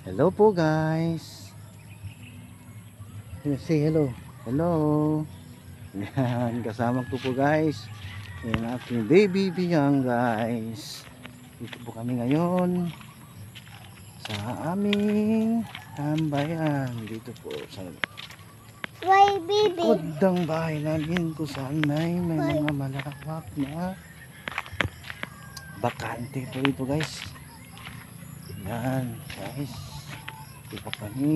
Hello po guys. Say hello. Hello. Yan, kasama ko po guys. Yan aking baby Biyang guys. Dito po kami ngayon sa aming tambayan. Dito po sa likod ng bahay namin kung saan may mga malawak na bakante po dito guys. Yan guys. Dito kami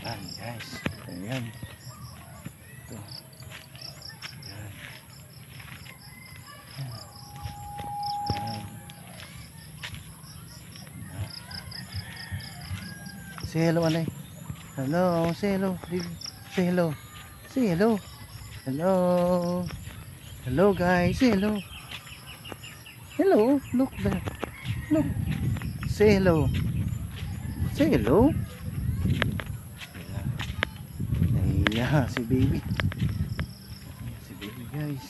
yan guys. Ayan. Ito. Yan. Yan. Say hello, Anay. Hello. Say hello. Say hello. Say hello. Hello. Hello guys. Say hello. Hello. Look there. Look. Say hello. Say hello. Ayan. Si baby. Si baby guys.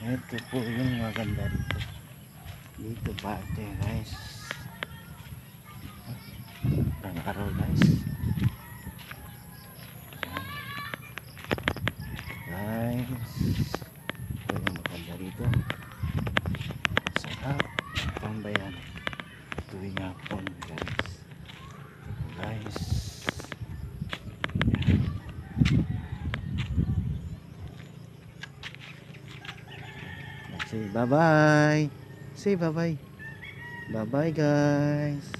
Ito po yung maganda dito. Dito parte guys. Ang araw guys. Guys. Ito yung maganda dito. Sarap. Tambayan. Tuwing hapon guys. Guys. Say bye bye. Say bye bye. Bye bye guys.